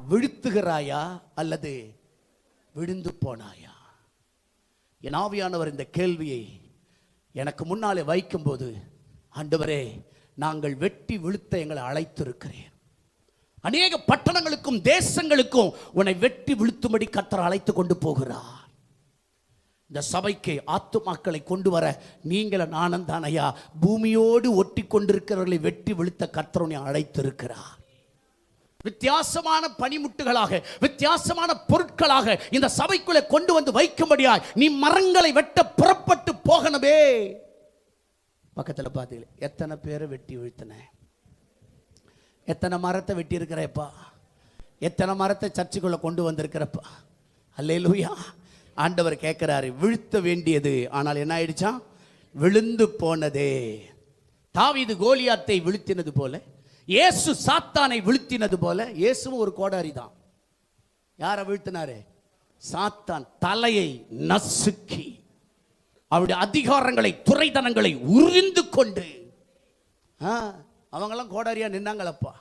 வீழ்த்துகிறாயா அல்லது விழுந்து போனாயா? என் ஆவியானவர் இந்த கேள்வியை எனக்கு முன்னாலே வைக்கும்போது, ஆண்டவரே, நாங்கள் வெட்டி வீழ்த்த எங்களை அழைத்திருக்கிறேன். அநேக பட்டணங்களுக்கும் தேசங்களுக்கும் உன்னை வெட்டி வீழ்த்தும்படி கர்த்தர் அழைத்து கொண்டு போகிறார். இந்த சபைக்கு ஆத்துமாக்களை கொண்டு வர நீங்கள நானும் தானையா பூமியோடு ஒட்டி கொண்டிருக்கிறவர்களை வெட்டி வீழ்த்த கர்த்தர் உன்னை அழைத்திருக்கிறார். வித்தியாசமான பனிமுட்டுகளாக, வித்தியாசமான பொருட்களாக இந்த சபைக்குள்ளே கொண்டு வந்து வைக்கும்படியாய் நீ மரங்களை வெட்ட புறப்பட்டு போகணுமே. பக்கத்தில் பார்த்தீங்களே, எத்தனை பேரை வெட்டி வீழ்த்தின, எத்தனை மரத்தை வெட்டி இருக்கிறப்பா, எத்தனை மரத்தை சர்ச்சுக்குள்ள கொண்டு வந்திருக்கிறப்பா. அல்லேலூயா. ஆண்டவர் கேட்கிறாரு, வீழ்த்த வேண்டியது, ஆனால் என்ன ஆயிடுச்சா? விழுந்து போனதே. தாவீது கோலியாத்தை வீழ்த்தினது போல, இயேசு சாத்தானை வீழ்த்தினது போல. இயேசுவும் ஒரு கோடாரி தான். யாரை வீழ்த்தினாரு? சாத்தான் தலையை நசுக்கி அவருடைய அதிகாரங்களை, துரைதனங்களை உறிந்து கொண்டு. அவங்கெல்லாம் கோடாரியா நின்னாங்களப்பா.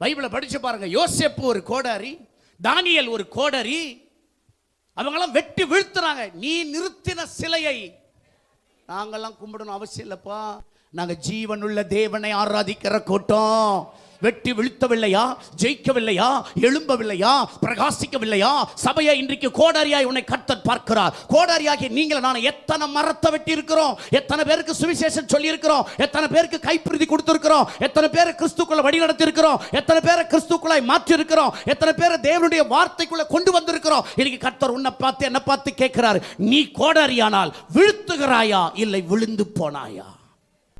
பைபிளை படிச்சு பாருங்க. யோசேப்பு ஒரு கோடாரி, தானியேல் ஒரு கோடாரி. அவங்கெல்லாம் வெட்டி வீழ்த்துறாங்க. நீ நிறுத்தின சிலையை நாங்கெல்லாம் கும்பிடணும் அவசியம் இல்லப்பா. நாங்க ஜீவனுள்ள தேவனை ஆராதிக்கிற கூட்டம். வெட்டி வீழ்த்தவில்லையா? ஜெயிக்கவில்லையா? எழும்பவில்லையா? பிரகாசிக்கவில்லையா? சபையை இன்றைக்கு கோடாரியாய் உன்னை கர்த்தர் பார்க்கிறார். கோடாரியாகி நீங்கள் நான் எத்தனை மரத்தை வெட்டி இருக்கிறோம், எத்தனை பேருக்கு சுவிசேஷம் சொல்லி இருக்கிறோம், எத்தனை பேருக்கு கைப்பிரதி கொடுத்திருக்கிறோம், எத்தனை பேரை கிறிஸ்துக்குள்ள வழி நடத்தி இருக்கிறோம், எத்தனை பேரை கிறிஸ்துக்குள்ளாய் மாற்றி இருக்கிறோம், எத்தனை பேரை தேவனுடைய வார்த்தைக்குள்ள கொண்டு வந்திருக்கிறோம். இன்னைக்கு கர்த்தர் உன்னை பார்த்து என்ன பார்த்து கேட்கிறார், நீ கோடாரியானால் வீழ்த்துகிறாயா இல்லை விழுந்து போனாயா?